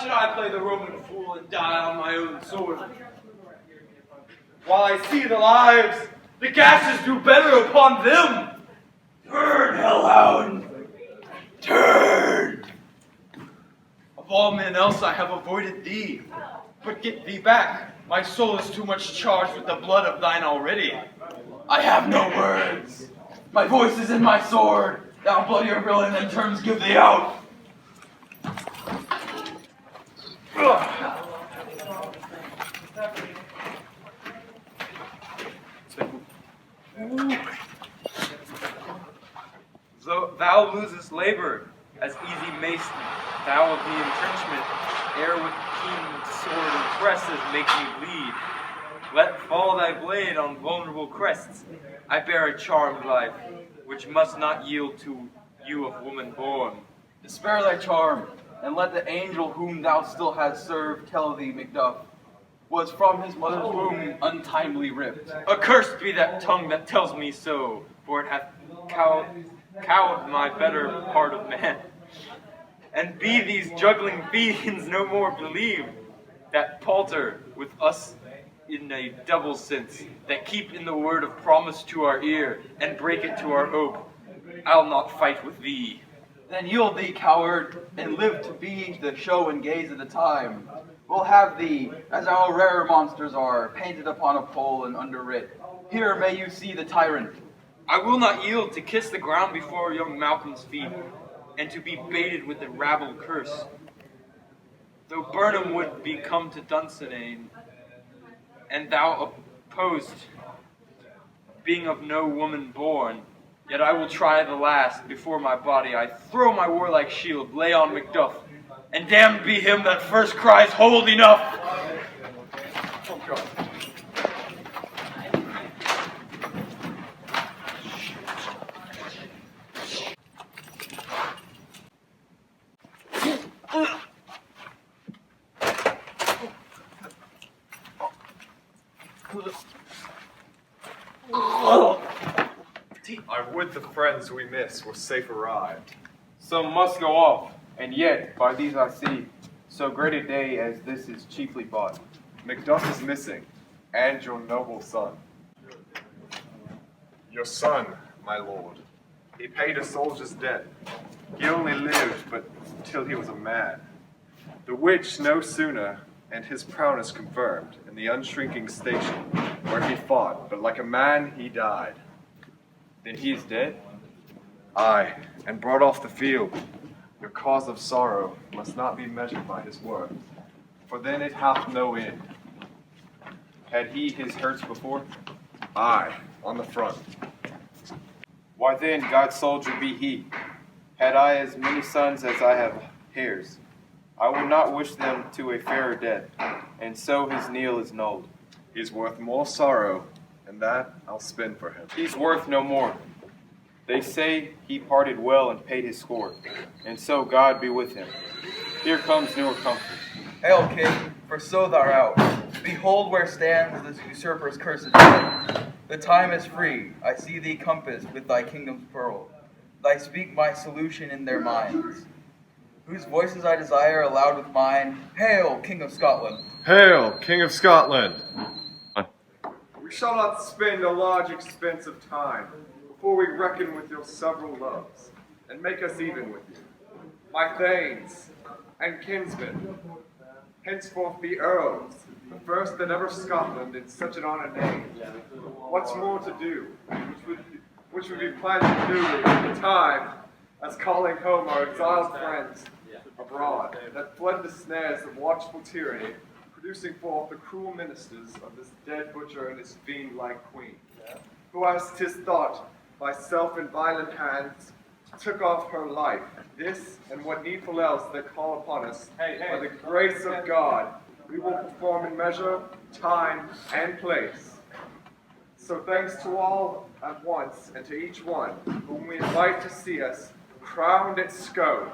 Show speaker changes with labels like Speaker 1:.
Speaker 1: should I play the Roman fool and die on my own sword? While I see the lives, the gashes do better upon them. Turn, hellhound! Turn! Of all men else I have avoided thee, but get thee back. My soul is too much charged with the blood of thine already. I have no words. My voice is in my sword. Thou bloodier villain than terms give thee out. Thou losest labor, as easy mayst thou of the entrenchment, ere with keen sword and presses make me bleed. Let fall thy blade on vulnerable crests. I bear a charmed life, which must not yield to you of woman born.
Speaker 2: Spare thy charm, and let the angel whom thou still hast served tell thee, Macbeth, was from his mother's womb untimely ripped.
Speaker 1: Accursed be that tongue that tells me so, for it hath cowed my better part of man. And be these juggling fiends no more believed, that palter with us in a double sense, that keep in the word of promise to our ear, and break it to our hope. I'll not fight with thee.
Speaker 2: Then yield thee, coward, and live to be the show and gaze of the time. We'll have thee, as our rare monsters are, painted upon a pole and underwrit. Here may you see the tyrant.
Speaker 1: I will not yield to kiss the ground before young Malcolm's feet, and to be baited with the rabble curse. Though Burnham would be come to Dunsinane, and thou opposed, being of no woman born, yet I will try the last, before my body I throw my warlike shield, lay on Macduff, and damned be him that first cries, hold enough! Oh God.
Speaker 3: I would the friends we miss were safe arrived.
Speaker 4: Some must go off, and yet, by these I see, so great a day as this is chiefly bought.
Speaker 3: Macduff is missing, and your noble son. Your son, my lord. He paid a soldier's debt. He only lived but till he was a man. The which no sooner, and his prowess confirmed, in the unshrinking station, where he fought, but like a man he died.
Speaker 4: Then he is dead?
Speaker 3: Aye, and brought off the field. Your cause of sorrow must not be measured by his worth, for then it hath no end.
Speaker 4: Had he his hurts before?
Speaker 3: Aye, on the front.
Speaker 4: Why then, God's soldier be he. Had I as many sons as I have hairs, I would not wish them to a fairer death, and so his kneel is nulled.
Speaker 3: He's worth more sorrow, and that I'll spend for him.
Speaker 4: He's worth no more. They say he parted well and paid his score, and so God be with him. Here comes newer comfort.
Speaker 2: Hail, King, for so thou art. Behold where stands this usurper's cursed head. The time is free. I see thee compassed with thy kingdom's pearl. Thy speak my solution in their minds. Whose voices I desire aloud with mine. Hail, King of Scotland.
Speaker 3: Hail, King of Scotland! We shall not spend a large expense of time before we reckon with your several loves, and make us even with you. My thanes and kinsmen, henceforth be earls, the first that ever Scotland in such an honor named. What's more to do, which would be planning to do at the time, as calling home our exiled friends abroad, that fled the snares of watchful tyranny, producing forth the cruel ministers of this dead butcher and his fiend-like queen, who, as 'tis thought, by self and violent hands, took off her life. This, and what needful else they call upon us, by the grace of God, we will perform in measure, time, and place. So thanks to all at once, and to each one whom we invite to see us, crowned at Sceaux,